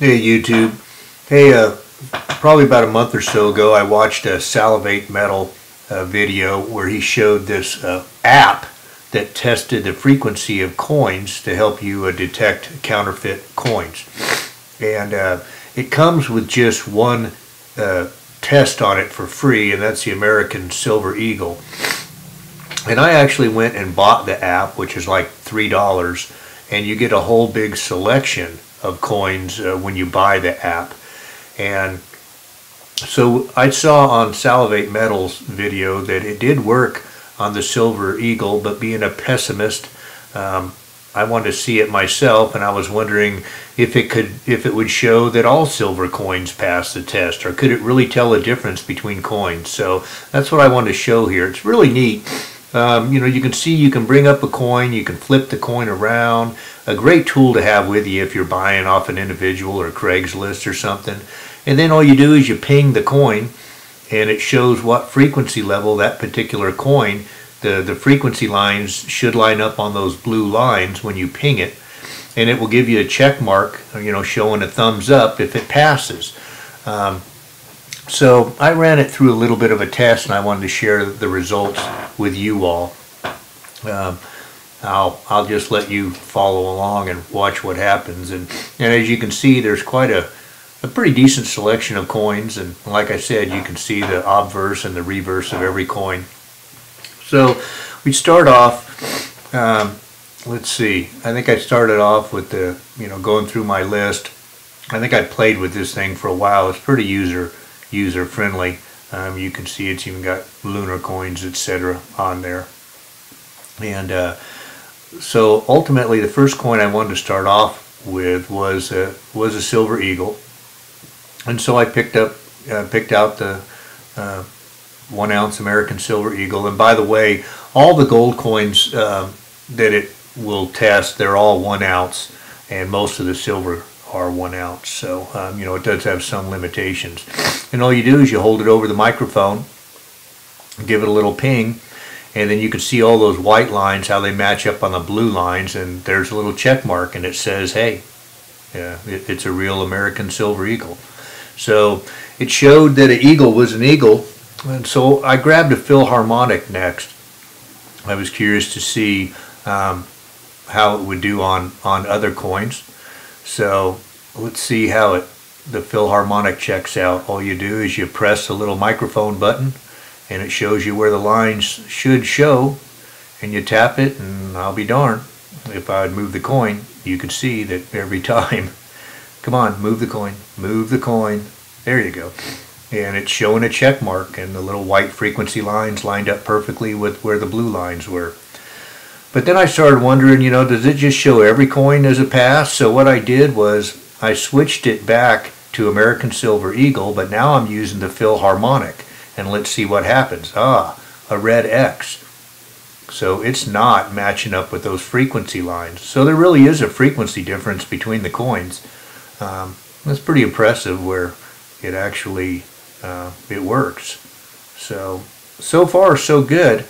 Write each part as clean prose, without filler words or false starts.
Hey YouTube. Hey, probably about a month or so ago I watched a Salivate Metal video where he showed this app that tested the frequency of coins to help you detect counterfeit coins. And it comes with just one test on it for free, and that's the American Silver Eagle. And I actually went and bought the app, which is like $3, and you get a whole big selection of coins when you buy the app. And so I saw on Salivate Metal's video that it did work on the Silver Eagle, but being a pessimist, I wanted to see it myself, and I was wondering if it would show that all silver coins pass the test, or could it really tell a difference between coins. So that's what I wanted to show here. It's really neat. You can see you can bring up a coin, you can flip the coin around. A great tool to have with you if you're buying off an individual or Craigslist or something. And then all you do is you ping the coin, and it shows what frequency level that particular coin, the frequency lines should line up on those blue lines when you ping it, and it will give you a check mark, showing a thumbs up if it passes. So I ran it through a little bit of a test, and I wanted to share the results with you all. I'll just let you follow along and watch what happens. And as you can see, there's quite a pretty decent selection of coins. And like I said, you can see the obverse and the reverse of every coin. So we start off, let's see, I think I started off with the, going through my list. I think I played with this thing for a while. It's pretty user friendly. You can see it's even got lunar coins, etc. on there. And so ultimately the first coin I wanted to start off with was a Silver Eagle. And so I picked out the 1 ounce American Silver Eagle. And by the way, all the gold coins that it will test, they're all 1 ounce, and most of the silver are 1 ounce. So it does have some limitations. And all you do is you hold it over the microphone, give it a little ping, and then you can see all those white lines, how they match up on the blue lines, and there's a little check mark, and it says, hey, it's a real American Silver Eagle. So it showed that an eagle was an eagle, and so I grabbed a Philharmonic next. I was curious to see how it would do on other coins. So let's see how the Philharmonic checks out. All you do is you press the little microphone button, and it shows you where the lines should show, and you tap it, and I'll be darned, if I would move the coin, you could see that every time. Come on, move the coin, there you go. And it's showing a check mark, and the little white frequency lines lined up perfectly with where the blue lines were. But then I started wondering, does it just show every coin as a pass? So what I did was I switched it back to American Silver Eagle, but now I'm using the Philharmonic. And let's see what happens. A red X. So it's not matching up with those frequency lines. So there really is a frequency difference between the coins. That's pretty impressive where it actually it works. So far so good.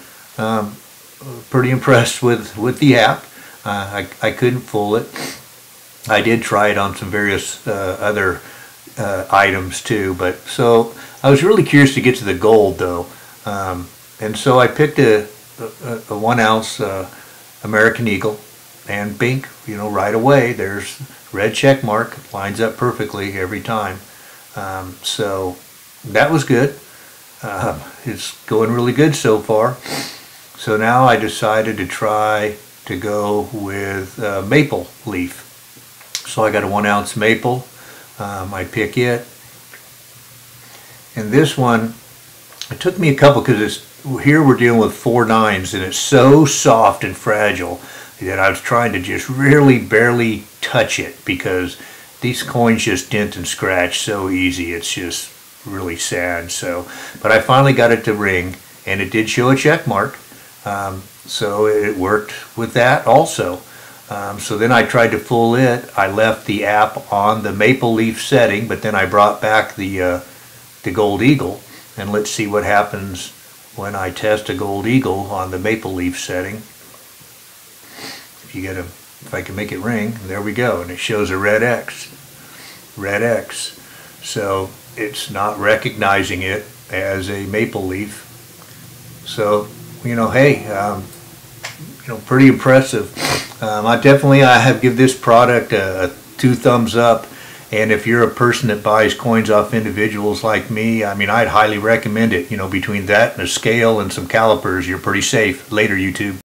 Pretty impressed with the app. I couldn't fool it. I did try it on some various other items too, but so I was really curious to get to the gold though, and so I picked a 1 ounce American Eagle, and bink, right away there's red check mark, lines up perfectly every time. So that was good. It's going really good so far. So now I decided to try to go with maple leaf. So I got a 1 ounce maple. I pick it, and this one, it took me a couple, because here we're dealing with 4 nines, and it's so soft and fragile that I was trying to just really barely touch it, because these coins just dent and scratch so easy. It's just really sad. So, but I finally got it to ring, and it did show a check mark. So it worked with that also. So then I tried to fool it. I left the app on the maple leaf setting, but then I brought back the gold eagle, and let's see what happens when I test a gold eagle on the maple leaf setting. If I can make it ring, there we go, and it shows a red X. red X. So it's not recognizing it as a maple leaf. So, you know, hey, you know, pretty impressive. I have give this product a 2 thumbs up. And if you're a person that buys coins off individuals like me, I mean, I'd highly recommend it. You know, between that and a scale and some calipers, you're pretty safe. Later, YouTube.